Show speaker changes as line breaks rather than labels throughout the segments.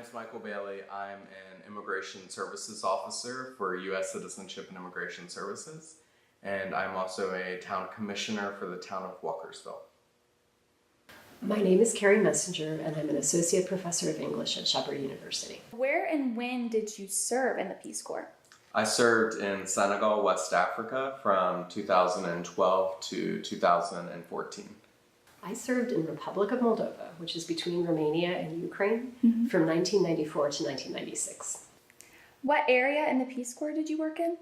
name's Michael Bailey. I'm an Immigration Services Officer for U.S. Citizenship and Immigration Services, and I'm also a Town Commissioner for the town of Walkersville.
My name is Carrie Messenger, and I'm an Associate Professor of English at Shepherd University.
Where and when did you serve in the Peace Corps?
I served in Senegal, West Africa from 2012 to 2014.
I served in Republic of Moldova, which is between Romania and Ukraine, from 1994 to 1996.
What area in the Peace Corps did you work in?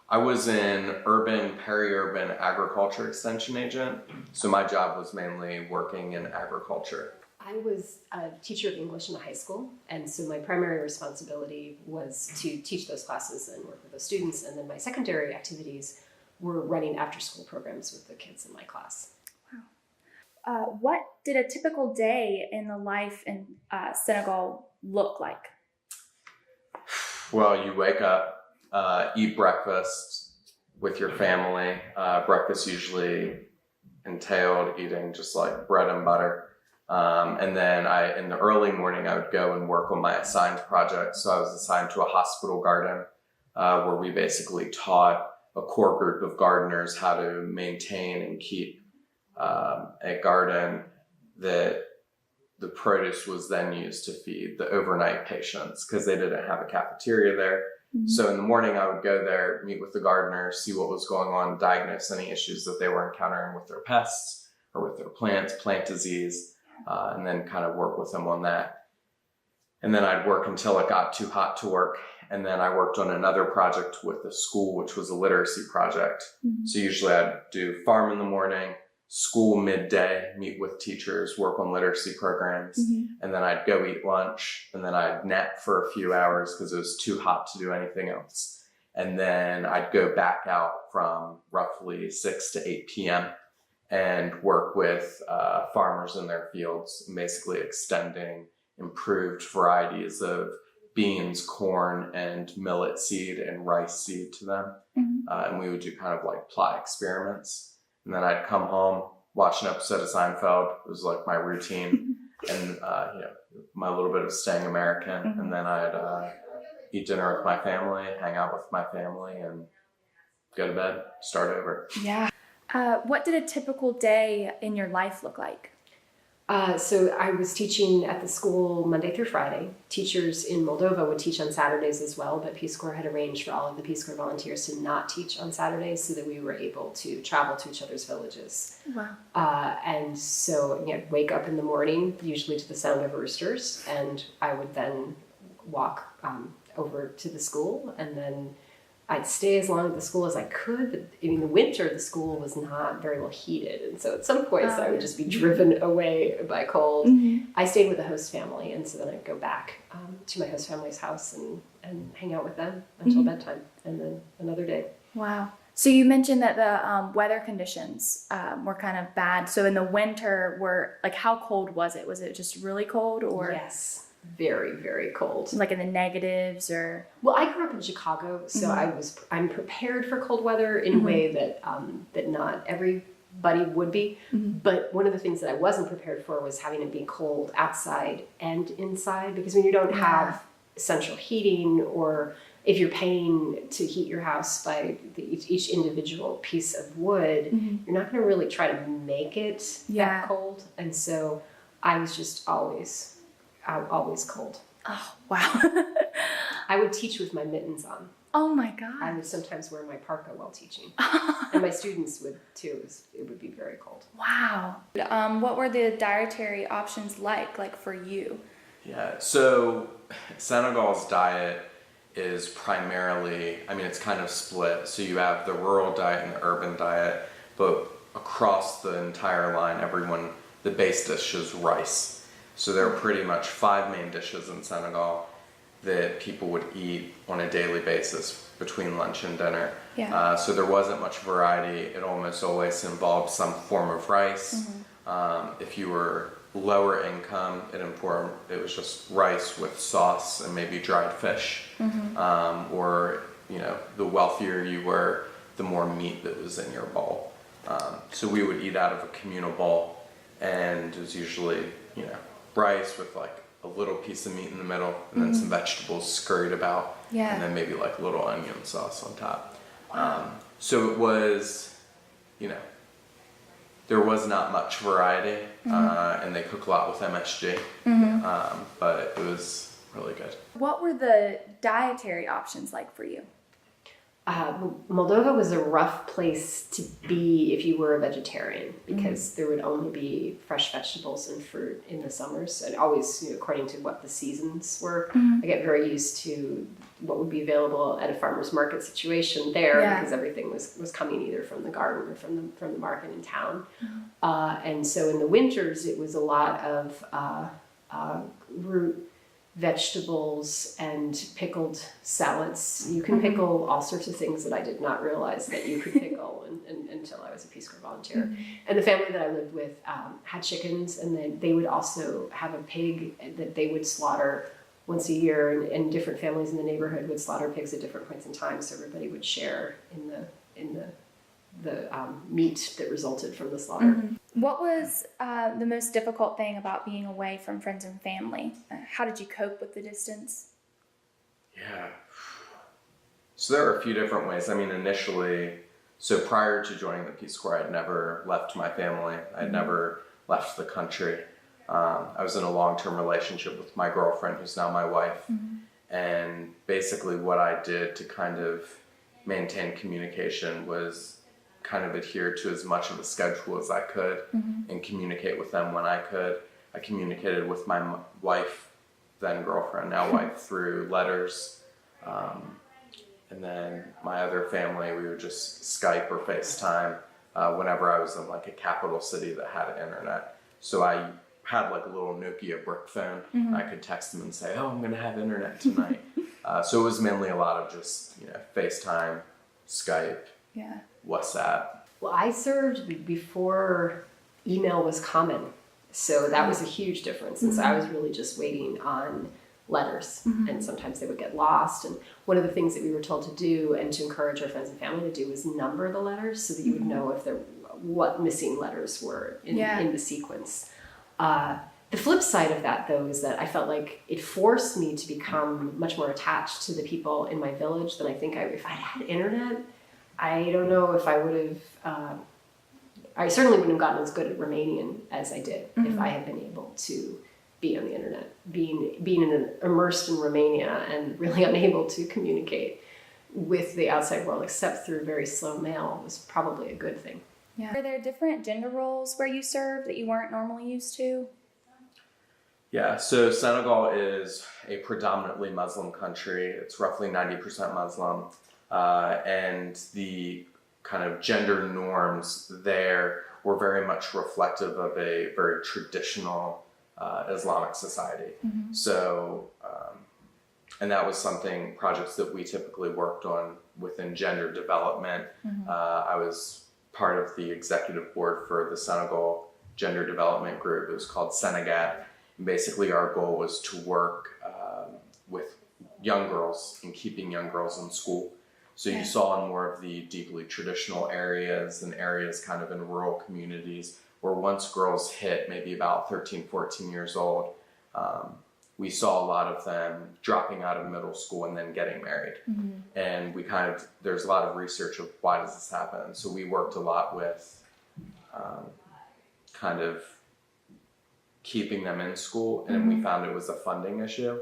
I was an urban, peri-urban agriculture extension agent, so my job was mainly working in agriculture.
I was a teacher of English in a high school, and so my primary responsibility was to teach those classes and work with those students, and then my secondary activities were running after-school programs with the kids in my class.
What did a typical day in the life in Senegal look like?
Well, you wake up, eat breakfast with your family. Breakfast usually entailed eating just like bread and butter. And then in the early morning, I would go and work on my assigned project. So I was assigned to a hospital garden where we basically taught a core group of gardeners how to maintain and keep a garden that the produce was then used to feed the overnight patients because they didn't have a cafeteria there. So in the morning I would go there, meet with the gardeners, see what was going on, diagnose any issues that they were encountering with their pests or with their plants, plant disease, and then kind of work with them on that. And then I'd work until it got too hot to work. And then I worked on another project with the school, which was a literacy project. So usually I'd do farm in the morning, school midday, meet with teachers, work on literacy programs, and then I'd go eat lunch, and then I'd nap for a few hours because it was too hot to do anything else. And then I'd go back out from roughly 6 to 8 p.m. and work with farmers in their fields, basically extending improved varieties of beans, corn, and millet seed and rice seed to them. And we would do kind of like plot experiments. And then I'd come home, watch an episode of Seinfeld. It was like my routine, and my little bit of staying American. And then I'd eat dinner with my family, hang out with my family, and go to bed, start over.
Yeah. What did a typical day in your life look like?
So I was teaching at the school Monday through Friday. Teachers in Moldova would teach on Saturdays as well, but Peace Corps had arranged for all of the Peace Corps volunteers to not teach on Saturdays so that we were able to travel to each other's villages.
Wow.
And so I'd wake up in the morning, usually to the sound of roosters, and I would then walk over to the school, and then I'd stay as long at the school as I could, but in the winter, the school was not very well heated. And so at some points I would just be driven away by cold. I stayed with the host family. And so then I'd go back to my host family's house and hang out with them until bedtime, and then another day.
Wow. So you mentioned that the weather conditions were kind of bad. So in the winter, how cold was it? Was it just really cold, or?
Yes. Very, very cold.
Like in the negatives, or?
Well, I grew up in Chicago, so I'm prepared for cold weather in a way that that not everybody would be. But one of the things that I wasn't prepared for was having it be cold outside and inside, because when you don't have central heating, or if you're paying to heat your house by each individual piece of wood, you're not going to really try to make it that cold. And so I was just always cold.
Oh, wow.
I would teach with my mittens on.
Oh my God.
I would sometimes wear my parka while teaching. And my students would too. It would be very cold.
Wow. What were the dietary options like for you?
Yeah, so Senegal's diet is primarily, it's kind of split. So you have the rural diet and the urban diet, but across the entire line, the base dish is rice. So there are pretty much 5 main dishes in Senegal that people would eat on a daily basis between lunch and dinner. So there wasn't much variety. It almost always involved some form of rice. If you were lower income, it was just rice with sauce and maybe dried fish. Or the wealthier you were, the more meat that was in your bowl. So we would eat out of a communal bowl, and it was usually rice with like a little piece of meat in the middle, and then some vegetables scurried about,
Yeah.
and then maybe like a little onion sauce on top. So it was, you know, there was not much variety, and they cook a lot with MSG, but it was really good.
What were the dietary options like for you?
Moldova was a rough place to be if you were a vegetarian, because there would only be fresh vegetables and fruit in the summers, and always, you know, according to what the seasons were. I get very used to what would be available at a farmer's market situation there, because everything was coming either from the garden or from the market in town. And so in the winters, it was a lot of root vegetables and pickled salads. You can pickle all sorts of things that I did not realize that you could pickle until I was a Peace Corps volunteer. And the family that I lived with had chickens, and then they would also have a pig that they would slaughter once a year, and different families in the neighborhood would slaughter pigs at different points in time, so everybody would share in the meat that resulted from the slaughter.
What was the most difficult thing about being away from friends and family? How did you cope with the distance?
Yeah. So there are a few different ways. I mean, initially, so prior to joining the Peace Corps, I'd never left my family. I'd never left the country. I was in a long-term relationship with my girlfriend, who's now my wife. And basically what I did to kind of maintain communication was kind of adhere to as much of a schedule as I could and communicate with them when I could. I communicated with my wife, then girlfriend, now wife, through letters. And then my other family, we would just Skype or FaceTime whenever I was in like a capital city that had internet. So I had like a little Nokia brick phone. I could text them and say, oh, I'm going to have internet tonight. So it was mainly a lot of just, you know, FaceTime, Skype, WhatsApp.
Well, I served before email was common, so that was a huge difference. And so I was really just waiting on letters, and sometimes they would get lost. And one of the things that we were told to do, and to encourage our friends and family to do, was number the letters so that you would know if what missing letters were in the sequence. The flip side of that, though, is that I felt like it forced me to become much more attached to the people in my village than I think if I had internet. I don't know if I would have, I certainly wouldn't have gotten as good at Romanian as I did if I had been able to be on the internet. Being immersed in Romania and really unable to communicate with the outside world except through very slow mail was probably a good thing.
Yeah. Are there different gender roles where you served that you weren't normally used to?
Yeah, so Senegal is a predominantly Muslim country. It's roughly 90% Muslim. And the kind of gender norms there were very much reflective of a very traditional Islamic society. So, and that was projects that we typically worked on within gender development. I was part of the executive board for the Senegal Gender Development Group. It was called Senegat. And basically our goal was to work with young girls and keeping young girls in school. So you saw in more of the deeply traditional areas and areas kind of in rural communities where once girls hit maybe about 13, 14 years old, we saw a lot of them dropping out of middle school and then getting married. And there's a lot of research of why does this happen. So we worked a lot with kind of keeping them in school, and we found it was a funding issue.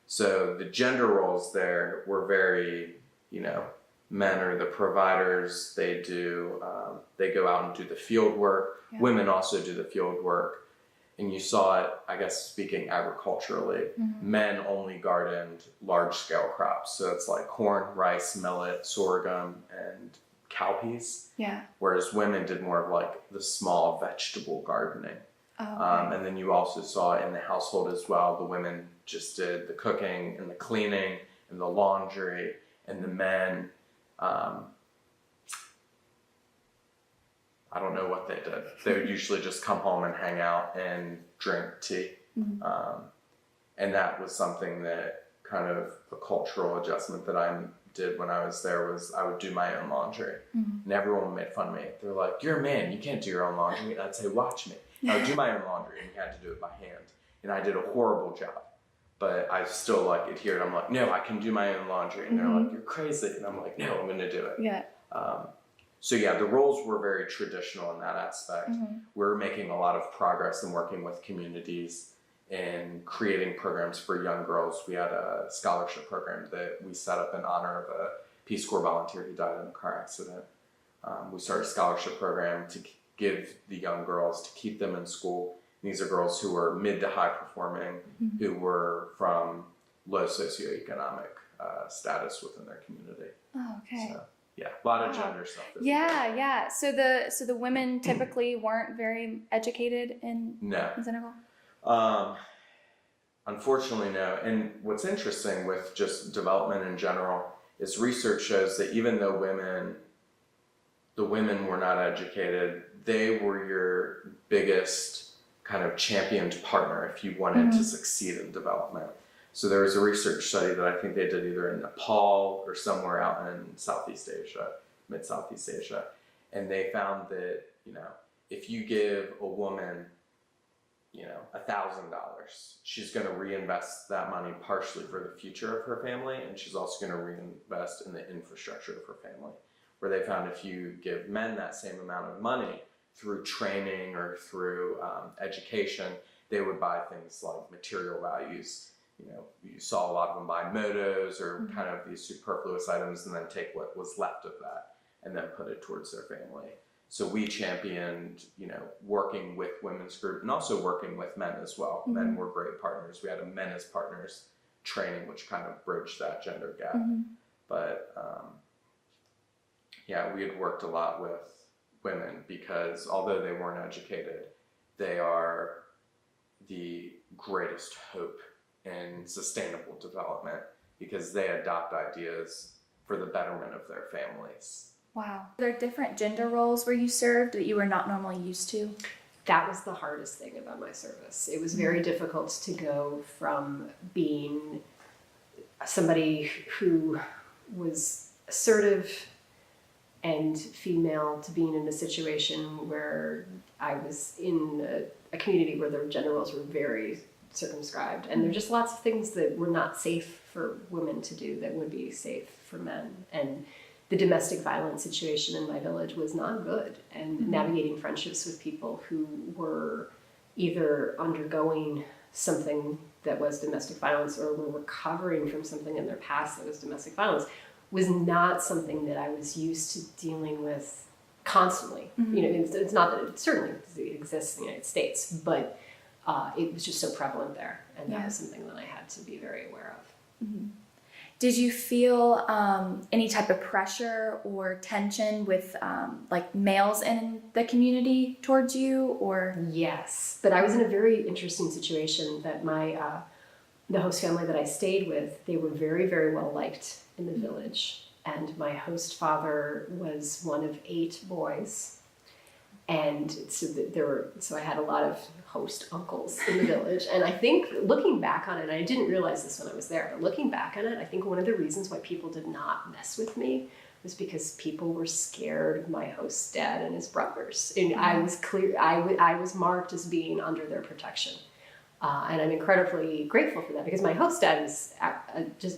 So the gender roles there were very, you know, men are the providers. They go out and do the field work. Women also do the field work. And you saw it, I guess, speaking agriculturally, men only gardened large scale crops. So it's like corn, rice, millet, sorghum, and cowpeas. Whereas women did more of like the small vegetable gardening. And then you also saw in the household as well, the women just did the cooking and the cleaning and the laundry, and the men, I don't know what they did. They would usually just come home and hang out and drink tea. And that was something that kind of a cultural adjustment that I did when I was there was I would do my own laundry. And everyone made fun of me. They're like, you're a man, you can't do your own laundry. And I'd say, watch me. I would do my own laundry, and you had to do it by hand. and I did a horrible job. But I still like adhered. I'm like, no, I can do my own laundry. And they're like, you're crazy. And I'm like, no, I'm going to do it.
Yeah.
So yeah, the roles were very traditional in that aspect. We're making a lot of progress in working with communities and creating programs for young girls. We had a scholarship program that we set up in honor of a Peace Corps volunteer who died in a car accident. We started a scholarship program to give the young girls, to keep them in school. These are girls who were mid to high performing, who were from low socioeconomic status within their community.
Oh, okay.
So, yeah, a lot of gender stuff.
Yeah. So the women typically weren't very educated in Senegal?
Unfortunately, no. And what's interesting with just development in general is research shows that even though the women were not educated, they were your biggest kind of championed partner if you wanted to succeed in development. So there was a research study that I think they did either in Nepal or somewhere out in Southeast Asia, mid-Southeast Asia. And they found that, if you give a woman, $1,000, she's going to reinvest that money partially for the future of her family, and she's also going to reinvest in the infrastructure of her family. Where they found if you give men that same amount of money through training or through education, they would buy things like material values. You saw a lot of them buy motos or kind of these superfluous items and then take what was left of that and then put it towards their family. So we championed, working with women's group and also working with men as well. Men were great partners. We had a men as partners training, which kind of bridged that gender gap. But yeah, we had worked a lot with women because although they weren't educated, they are the greatest hope in sustainable development because they adopt ideas for the betterment of their families.
Wow. Are there different gender roles where you served that you were not normally used to?
That was the hardest thing about my service. It was very difficult to go from being somebody who was assertive and female to being in a situation where I was in a community where their gender roles were very circumscribed. And there are just lots of things that were not safe for women to do that would be safe for men. And the domestic violence situation in my village was not good. And navigating friendships with people who were either undergoing something that was domestic violence or were recovering from something in their past that was domestic violence was not something that I was used to dealing with constantly. It's not that it certainly exists in the United States, but it was just so prevalent there. And that was something that I had to be very aware of.
Did you feel any type of pressure or tension with like males in the community towards you, or?
Yes, but I was in a very interesting situation that the host family that I stayed with, they were very, very well liked in the village. And my host father was one of 8 boys. And so I had a lot of host uncles in the village. And I think looking back on it, I didn't realize this when I was there, but looking back on it, I think one of the reasons why people did not mess with me was because people were scared of my host's dad and his brothers. And I was marked as being under their protection. And I'm incredibly grateful for that because my host dad is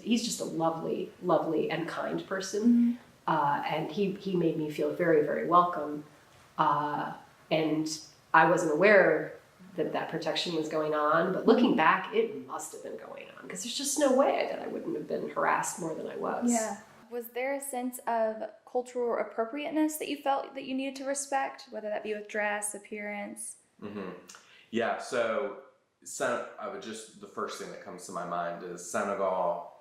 he's just a lovely, lovely and kind person. And he made me feel very, very welcome. And I wasn't aware that protection was going on, but looking back, it must have been going on because there's just no way that I wouldn't have been harassed more than I was.
Yeah. Was there a sense of cultural appropriateness that you felt that you needed to respect, whether that be with dress, appearance?
Yeah, so the first thing that comes to my mind is Senegal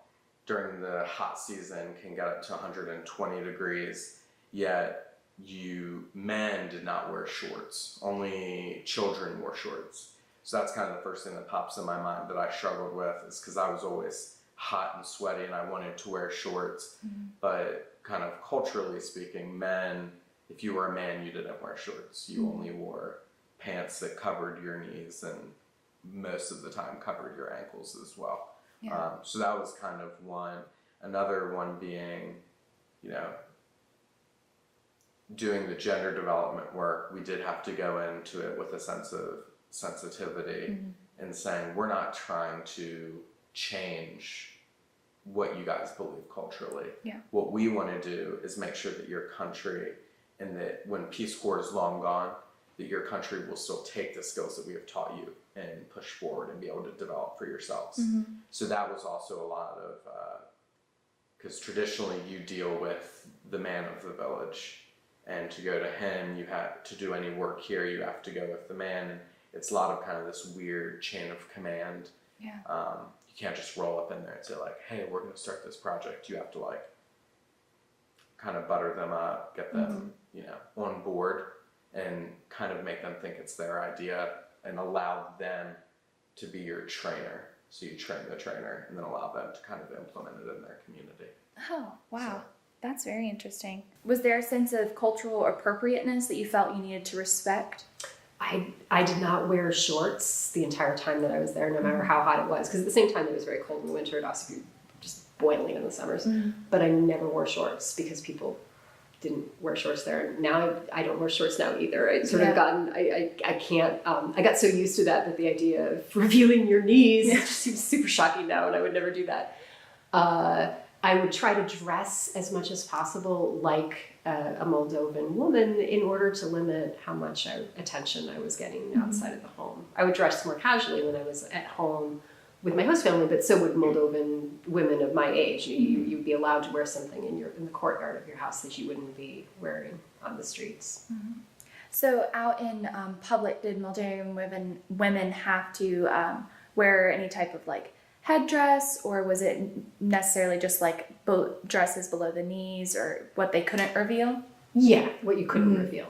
during the hot season can get up to 120 degrees, yet men did not wear shorts. Only children wore shorts. So that's kind of the first thing that pops in my mind that I struggled with is because I was always hot and sweaty and I wanted to wear shorts. But kind of culturally speaking, men, if you were a man, you didn't wear shorts. You only wore pants that covered your knees and most of the time covered your ankles as well. So that was kind of one. Another one being, doing the gender development work, we did have to go into it with a sense of sensitivity and saying, we're not trying to change what you guys believe culturally.
Yeah.
What we want to do is make sure that your country, and that when Peace Corps is long gone, that your country will still take the skills that we have taught you and push forward and be able to develop for yourselves. So that was also a lot of, because traditionally you deal with the man of the village, and to go to him, you have to do any work here, you have to go with the man. And it's a lot of kind of this weird chain of command.
Yeah.
You can't just roll up in there and say like, hey, we're going to start this project. You have to like kind of butter them up, get them, you know, on board, and kind of make them think it's their idea and allow them to be your trainer. So you train the trainer and then allow them to kind of implement it in their community.
Oh, wow. That's very interesting. Was there a sense of cultural appropriateness that you felt you needed to respect?
I did not wear shorts the entire time that I was there, no matter how hot it was, because at the same time it was very cold in the winter. It'd also be just boiling in the summers. But I never wore shorts because people didn't wear shorts there. Now I don't wear shorts now either. I'd sort of gotten, I can't, I got so used to that the idea of revealing your knees just seems super shocking now, and I would never do that. I would try to dress as much as possible like a Moldovan woman in order to limit how much attention I was getting outside of the home. I would dress more casually when I was at home with my host family, but so would Moldovan women of my age. You'd be allowed to wear something in the courtyard of your house that you wouldn't be wearing on the streets.
So out in public, did Moldovan women have to wear any type of like headdress, or was it necessarily just like dresses below the knees, or what they couldn't reveal?
Yeah, what you couldn't reveal.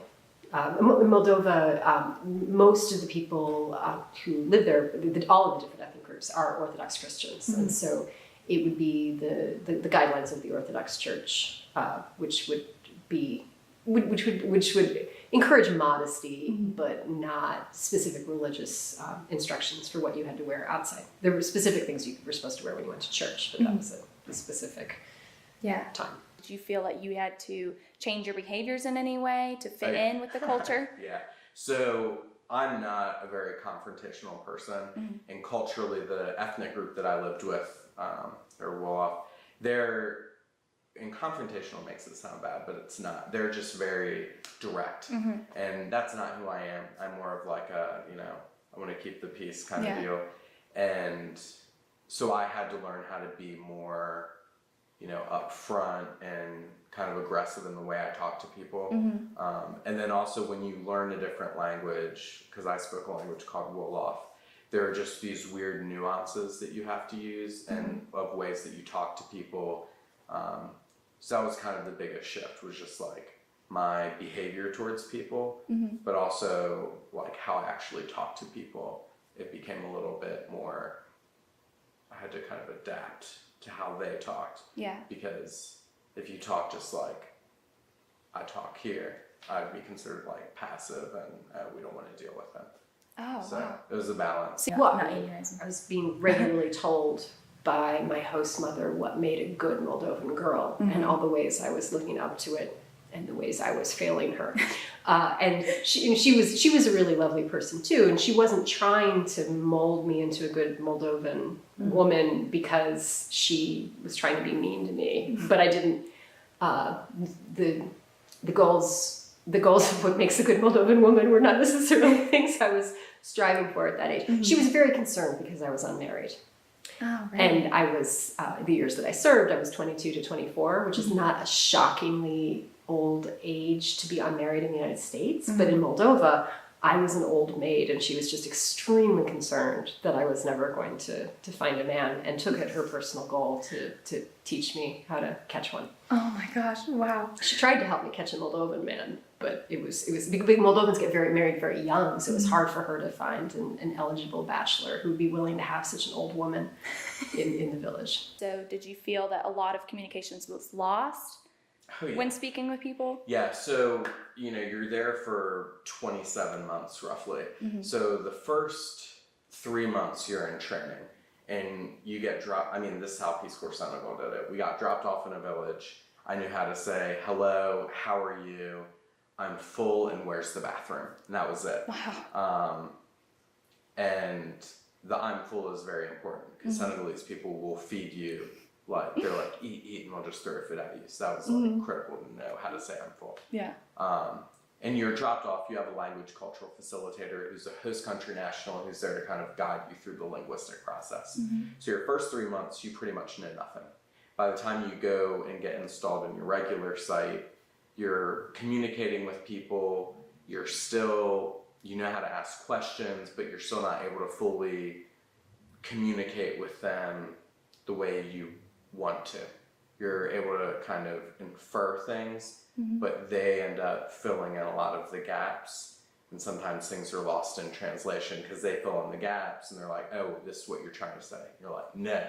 In Moldova, most of the people who live there, all of the different ethnic groups are Orthodox Christians, and so it would be the guidelines of the Orthodox Church, which would encourage modesty, but not specific religious instructions for what you had to wear outside. There were specific things you were supposed to wear when you went to church, but that was a specific time.
Did you feel like you had to change your behaviors in any way to fit in with the culture?
Yeah. So I'm not a very confrontational person, and culturally, the ethnic group that I lived with, or Wolof, and confrontational makes it sound bad, but it's not. They're just very direct, and that's not who I am. I'm more of like a, I want to keep the peace kind of deal, and so I had to learn how to be more, upfront and kind of aggressive in the way I talk to people. And then also when you learn a different language, because I spoke a language called Wolof, there are just these weird nuances that you have to use and of ways that you talk to people. So that was kind of the biggest shift, was just like my behavior towards people, but also like how I actually talk to people. It became a little bit more, I had to kind of adapt to how they talked. Yeah. Because if you talk just like I talk here, I'd be considered like passive, and we don't want to deal with them. Oh, so wow. It was a balance.
Well, I was being regularly told by my host mother what made a good Moldovan girl, and all the ways I was living up to it and the ways I was failing her. And she was a really lovely person too, and she wasn't trying to mold me into a good Moldovan woman because she was trying to be mean to me. But I didn't. The goals of what makes a good Moldovan woman were not necessarily things I was striving for at that age. She was very concerned because I was unmarried. Oh, right. And I was, the years that I served, I was 22 to 24, which is not a shockingly old age to be unmarried in the United States. But in Moldova, I was an old maid, and she was just extremely concerned that I was never going to find a man, and took it her personal goal to teach me how to catch one.
Oh my gosh, wow.
She tried to help me catch a Moldovan man, but it was big Moldovans get married very young, so it was hard for her to find an eligible bachelor who would be willing to have such an old woman in the village.
So did you feel that a lot of communications was lost when speaking with people?
Yeah, so you're there for 27 months roughly. So the first 3 months you're in training, and you get dropped. This is how Peace Corps Senegal did it. We got dropped off in a village. I knew how to say, hello, how are you? I'm full, and where's the bathroom? And that was it. Wow. And the I'm full is very important because Senegalese people will feed you, like, they're like, eat, and they'll just throw food at you. So that was like critical to know how to say I'm full.
Yeah.
And you're dropped off, you have a language cultural facilitator who's a host country national who's there to kind of guide you through the linguistic process. So your first 3 months, you pretty much know nothing. By the time you go and get installed in your regular site, you're communicating with people, you know how to ask questions, but you're still not able to fully communicate with them the way you want to. You're able to kind of infer things, but they end up filling in a lot of the gaps. And sometimes things are lost in translation because they fill in the gaps and they're like, oh, this is what you're trying to say. And you're like, no,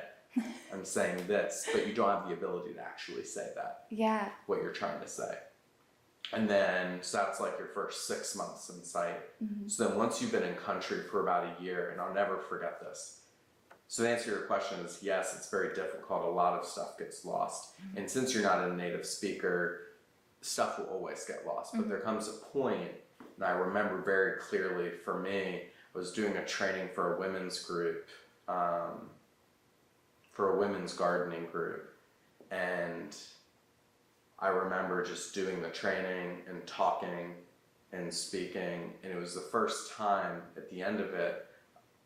I'm saying this, but you don't have the ability to actually say that.
Yeah.
What you're trying to say. And then, so that's like your first 6 months in site. So then once you've been in country for about a year, and I'll never forget this. So the answer to your question is yes, it's very difficult. A lot of stuff gets lost. And since you're not a native speaker, stuff will always get lost. But there comes a point, and I remember very clearly for me, I was doing a training for a women's group, for a women's gardening group. And I remember just doing the training and talking and speaking. And it was the first time at the end of it,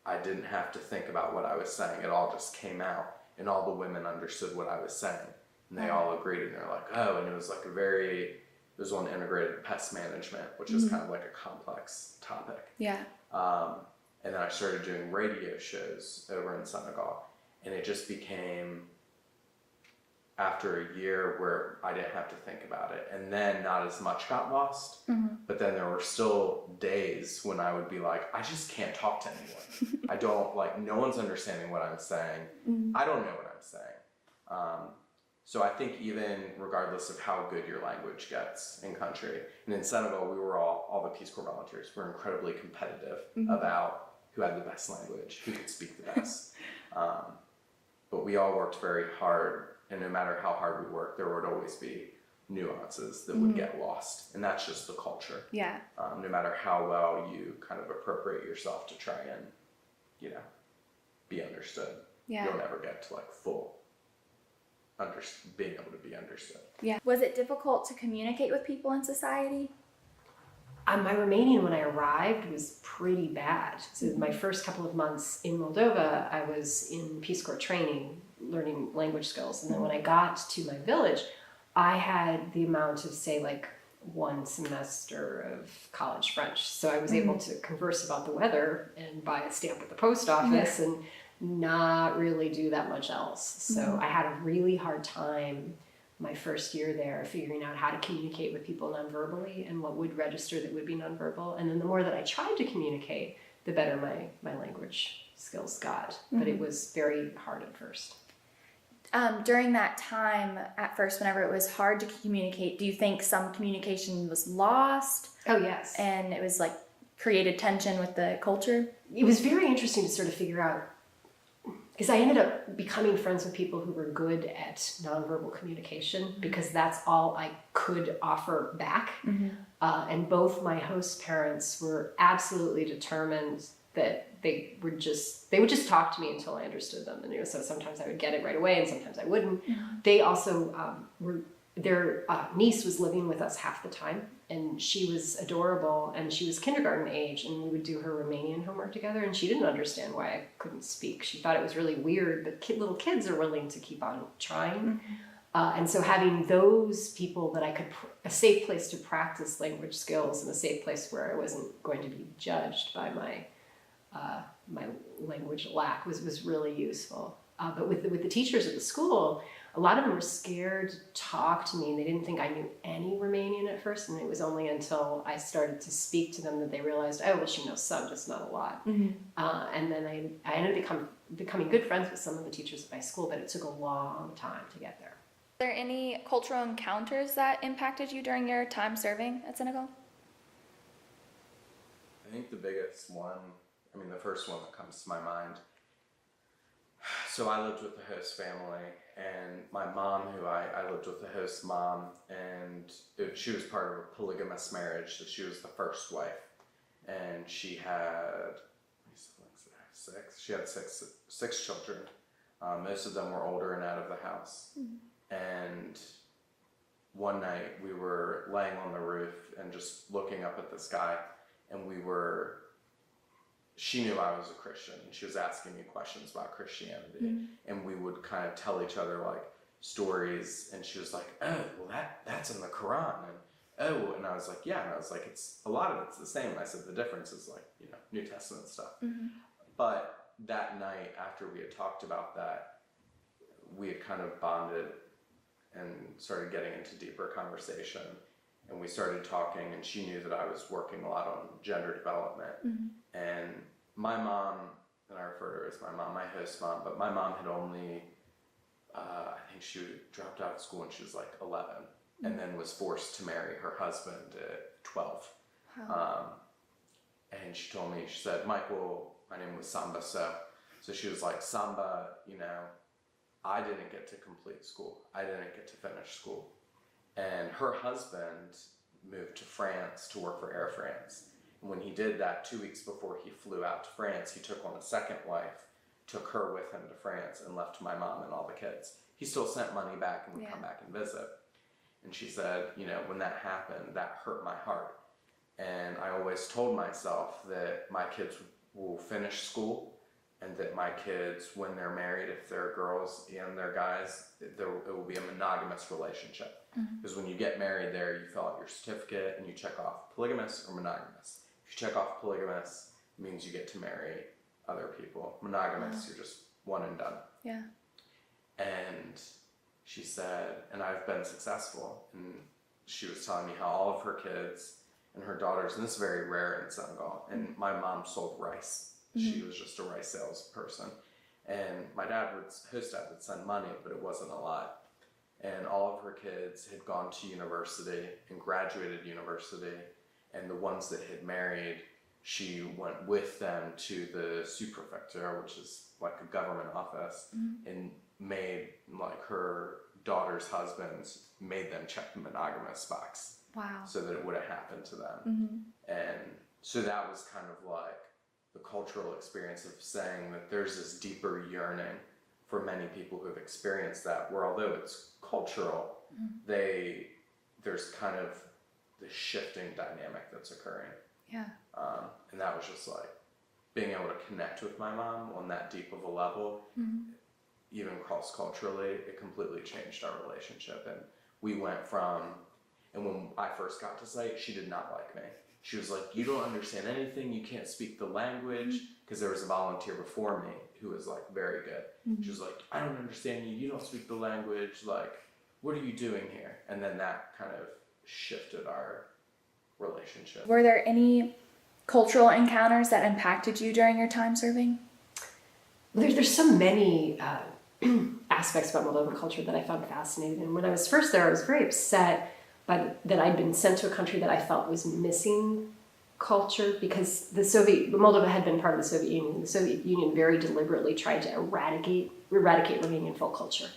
I didn't have to think about what I was saying. It all just came out, and all the women understood what I was saying, and they all agreed. And they're like, "Oh!" And it was like it was on integrated pest management, which is kind of like a complex topic.
Yeah.
And then I started doing radio shows over in Senegal, and it just became, after a year where I didn't have to think about it, and then not as much got lost, but then there were still days when I would be like, I just can't talk to anyone. I don't, like, no one's understanding what I'm saying. I don't know what I'm saying. So I think even regardless of how good your language gets in country, and in Senegal, we were all the Peace Corps volunteers were incredibly competitive about who had the best language, who could speak the best. But we all worked very hard. And no matter how hard we worked, there would always be nuances that would get lost. And that's just the culture.
Yeah.
No matter how well you kind of appropriate yourself to try and, be understood.
Yeah.
You'll never get to like full being able to be understood.
Yeah. Was it difficult to communicate with people in society?
My Romanian when I arrived was pretty bad. So my first couple of months in Moldova, I was in Peace Corps training, learning language skills. And then when I got to my village, I had the amount of, say, like 1 semester of college French. So I was able to converse about the weather and buy a stamp at the post office and not really do that much else. So I had a really hard time my first year there figuring out how to communicate with people nonverbally and what would register that would be nonverbal. And then the more that I tried to communicate, the better my language skills got. But it was very hard at first.
During that time, at first, whenever it was hard to communicate, do you think some communication was lost?
Oh, yes.
And it was like created tension with the culture?
It was very interesting to sort of figure out, because I ended up becoming friends with people who were good at nonverbal communication because that's all I could offer back. And both my host parents were absolutely determined that they would just talk to me until I understood them. And so sometimes I would get it right away and sometimes I wouldn't. They also their niece was living with us half the time, and she was adorable, and she was kindergarten age, and we would do her Romanian homework together, and she didn't understand why I couldn't speak. She thought it was really weird, but little kids are willing to keep on trying. And so having those people that I could, a safe place to practice language skills and a safe place where I wasn't going to be judged by my language lack was really useful. But with the teachers at the school, a lot of them were scared to talk to me, and they didn't think I knew any Romanian at first. And it was only until I started to speak to them that they realized, oh, well, she knows some, just not a lot. And then I ended up becoming good friends with some of the teachers at my school, but it took a long time to get there.
Are there any cultural encounters that impacted you during your time serving at Senegal?
I think the biggest one, the first one that comes to my mind. So I lived with the host family, and my mom, who I lived with the host mom, and she was part of a polygamous marriage, so she was the first wife. And she had, how many siblings did I have? six. She had six children. Most of them were older and out of the house. And one night we were laying on the roof and just looking up at the sky, and she knew I was a Christian, and she was asking me questions about Christianity, and we would kind of tell each other like stories, and she was like, oh, well that's in the Quran, and I was like, yeah, and I was like, a lot of it's the same. I said the difference is like, New Testament stuff. But that night after we had talked about that, we had kind of bonded and started getting into deeper conversation, and we started talking, and she knew that I was working a lot on gender development. And my mom, and I refer to her as my mom, my host mom, but my mom had only, I think she dropped out of school when she was like 11, and then was forced to marry her husband at 12.
Wow.
And she told me, she said, Michael, my name was Samba, so she was like, Samba, I didn't get to complete school. I didn't get to finish school. And her husband moved to France to work for Air France. And when he did that, 2 weeks before he flew out to France, he took on a second wife, took her with him to France, and left my mom and all the kids. He still sent money back and would come back and visit. And she said, when that happened, that hurt my heart. And I always told myself that my kids will finish school, and that my kids, when they're married, if they're girls and they're guys, it will be a monogamous relationship. Because when you get married there, you fill out your certificate and you check off polygamous or monogamous. If you check off polygamous, it means you get to marry other people. Monogamous, you're just one and done.
Yeah.
And she said, and I've been successful. And she was telling me how all of her kids and her daughters, and this is very rare in Senegal, and my mom sold rice. She was just a rice salesperson. And my host dad would send money, but it wasn't a lot. And all of her kids had gone to university and graduated university. And the ones that had married, she went with them to the sous-prefecture, which is like a government office, and made like her daughter's husbands made them check the monogamous box.
Wow.
So that it would have happened to them. And so that was kind of like the cultural experience of saying that there's this deeper yearning for many people who have experienced that, where although it's cultural, there's kind of this shifting dynamic that's occurring.
Yeah.
And that was just like being able to connect with my mom on that deep of a level, even cross-culturally, it completely changed our relationship. And we went from, and when I first got to site, she did not like me. She was like, you don't understand anything, you can't speak the language, because there was a volunteer before me who was like very good. She was like, I don't understand you, you don't speak the language, like, what are you doing here? And then that kind of shifted our relationship.
Were there any cultural encounters that impacted you during your time serving?
There's so many aspects about Moldovan culture that I found fascinating. And when I was first there, I was very upset that I'd been sent to a country that I felt was missing culture, because Moldova had been part of the Soviet Union. The Soviet Union very deliberately tried to eradicate Romanian folk culture.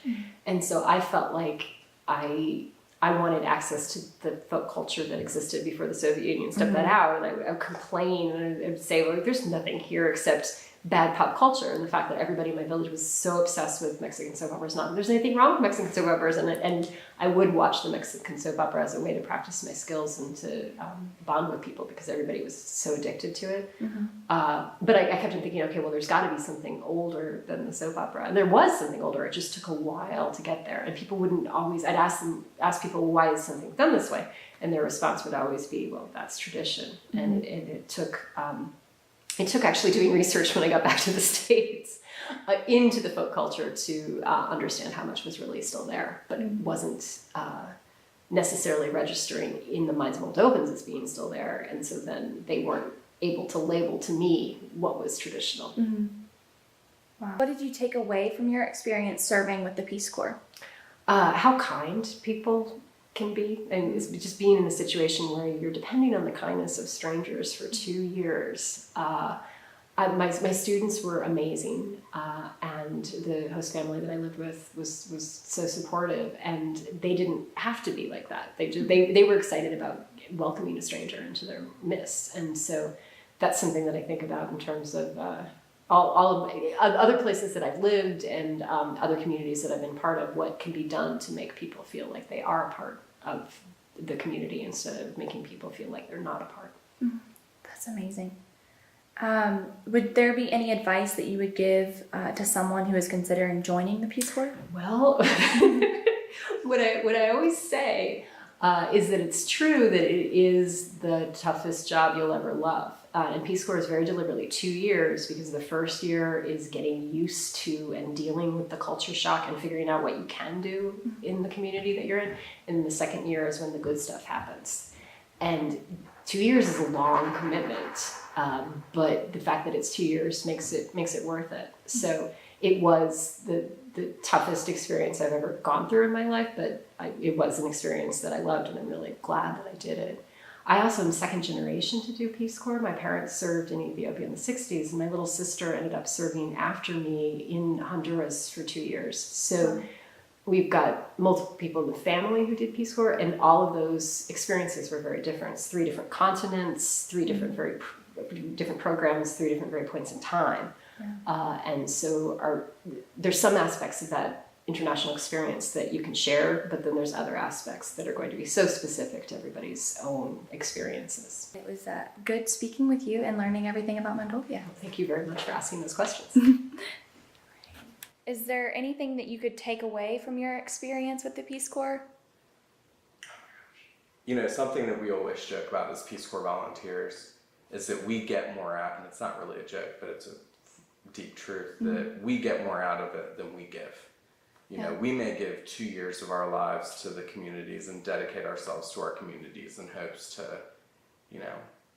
And so I felt like I wanted access to the folk culture that existed before the Soviet Union stepped that out, and I would complain and I would say, well, there's nothing here except bad pop culture, and the fact that everybody in my village was so obsessed with Mexican soap operas. Not that there's anything wrong with Mexican soap operas, and I would watch the Mexican soap opera as a way to practice my skills and to bond with people, because everybody was so addicted to it. But I kept on thinking, okay, well, there's got to be something older than the soap opera, and there was something older. It just took a while to get there, and people wouldn't always. I'd ask people, why is something done this way, and their response would always be, well, that's tradition, and it took. It took actually doing research when I got back to the States into the folk culture to understand how much was really still there, but it wasn't necessarily registering in the minds of Moldovans as being still there. And so then they weren't able to label to me what was traditional.
Wow. What did you take away from your experience serving with the Peace Corps?
How kind people can be, and it's just being in a situation where you're depending on the kindness of strangers for 2 years. My students were amazing, and the host family that I lived with was so supportive, and they didn't have to be like that. They were excited about welcoming a stranger into their midst, and so that's something that I think about in terms of all of my other places that I've lived and other communities that I've been part of, what can be done to make people feel like they are a part of the community instead of making people feel like they're not a part.
That's amazing. Would there be any advice that you would give to someone who is considering joining the Peace Corps?
Well, what I always say is that it's true that it is the toughest job you'll ever love. And Peace Corps is very deliberately 2 years, because the first year is getting used to and dealing with the culture shock and figuring out what you can do in the community that you're in. And the second year is when the good stuff happens. And 2 years is a long commitment, but the fact that it's 2 years makes it worth it. So it was the toughest experience I've ever gone through in my life, but it was an experience that I loved, and I'm really glad that I did it. I also am second generation to do Peace Corps. My parents served in Ethiopia in the 60s, and my little sister ended up serving after me in Honduras for 2 years. So we've got multiple people in the family who did Peace Corps, and all of those experiences were very different. It's 3 different continents, 3 different very different programs, 3 different very points in time. And so there's some aspects of that international experience that you can share, but then there's other aspects that are going to be so specific to everybody's own experiences.
It was good speaking with you and learning everything about Moldova.
Thank you very much for asking those questions.
Is there anything that you could take away from your experience with the Peace Corps?
You know, something that we always joke about as Peace Corps volunteers is that we get more out, and it's not really a joke, but it's a deep truth, that we get more out of it than we give. You know, we may give 2 years of our lives to the communities and dedicate ourselves to our communities in hopes to, you know,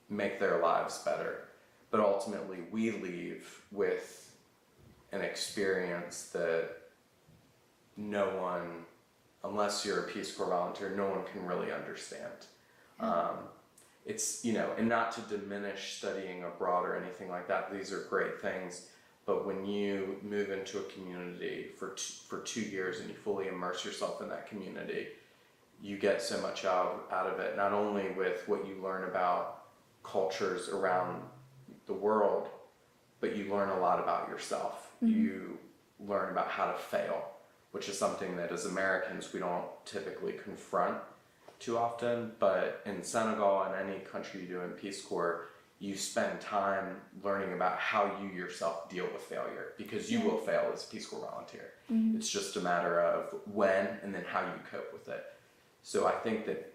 make their lives better. But ultimately, we leave with an experience that no one, unless you're a Peace Corps volunteer, no one can really understand. It's, you know, and not to diminish studying abroad or anything like that, these are great things. But when you move into a community for 2 years and you fully immerse yourself in that community, you get so much out of it, not only with what you learn about cultures around the world, but you learn a lot about yourself. You learn about how to fail, which is something that as Americans we don't typically confront too often. But in Senegal and any country you do in Peace Corps, you spend time learning about how you yourself deal with failure, because you will fail as a Peace Corps volunteer. It's just a matter of when and then how you cope with it. So I think that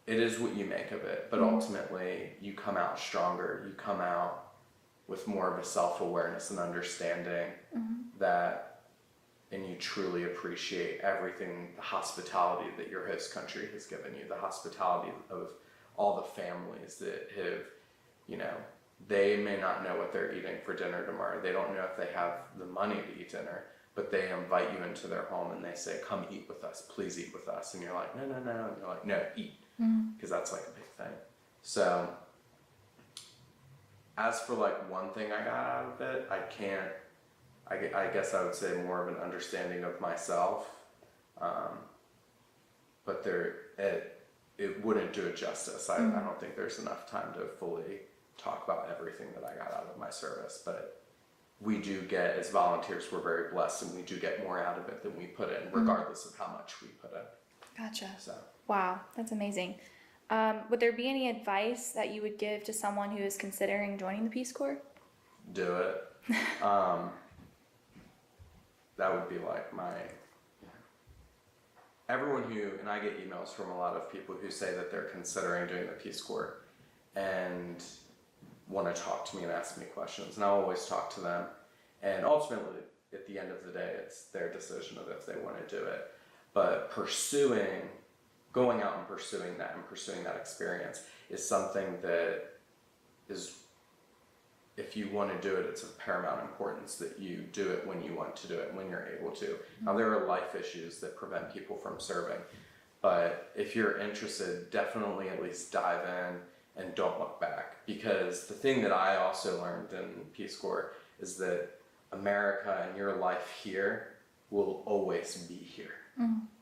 it is what you make of it, but ultimately you come out stronger. You come out with more of a self-awareness and understanding that, and you truly appreciate everything, the hospitality that your host country has given you, the hospitality of all the families that have, you know, they may not know what they're eating for dinner tomorrow. They don't know if they have the money to eat dinner, but they invite you into their home and they say, come eat with us, please eat with us. And you're like, no. And you're like, no, eat. Because that's like a big thing. So as for like one thing I got out of it, I guess I would say more of an understanding of myself. But it wouldn't do it justice. I don't think there's enough time to fully talk about everything that I got out of my service, but we do get, as volunteers, we're very blessed, and we do get more out of it than we put in, regardless of how much we put in. Gotcha. So. Wow,
that's amazing. Would there be any advice that you would give to someone who is considering joining the Peace Corps?
Do it. That would be like everyone who, and I get emails from a lot of people who say that they're considering doing the Peace Corps and want to talk to me and ask me questions, and I'll always talk to them, and ultimately at the end of the day it's their decision of if they want to do it. But going out and pursuing that experience is something that is, if you want to do it, it's of paramount importance that you do it when you want to do it, when you're able to. Now, there are life issues that prevent people from serving, but if you're interested, definitely at least dive in and don't look back. Because the thing that I also learned in Peace Corps is that America and your life here will always be here.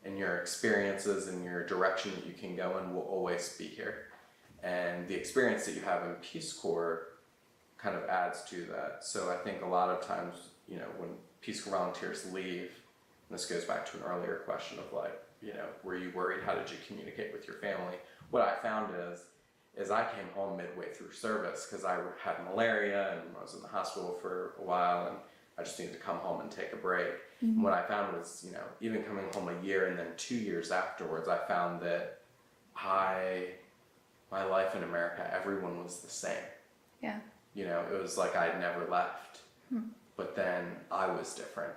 And your experiences and your direction that you can go in will always be here. And the experience that you have in Peace Corps kind of adds to that. So I think a lot of times, you know, when Peace Corps volunteers leave, and this goes back to an earlier question of like, you know, were you worried? How did you communicate with your family? What I found is I came home midway through service because I had malaria and I was in the hospital for a while and I just needed to come home and take a break. And what I found was, you know, even coming home a year and then 2 years afterwards, I found that my life in America, everyone was the same.
Yeah.
You know, it was like I'd never left, but then I was different.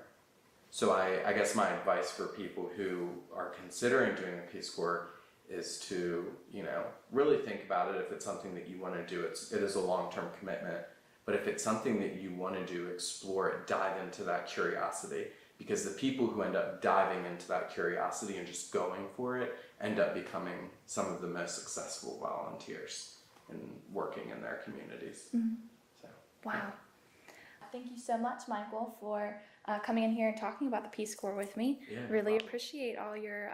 So I guess my advice for people who are considering doing the Peace Corps is to, you know, really think about it. If it's something that you want to do, it is a long-term commitment. But if it's something that you want to do, explore it, dive into that curiosity. Because the people who end up diving into that curiosity and just going for it end up becoming some of the most successful volunteers and working in their communities. So,
Wow. Thank you so much, Michael, for coming in here and talking about the Peace Corps with me.
Yeah,
Really
wow.
appreciate all your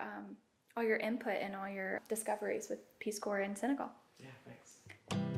input and all your discoveries with Peace Corps in Senegal.
yeah, thanks.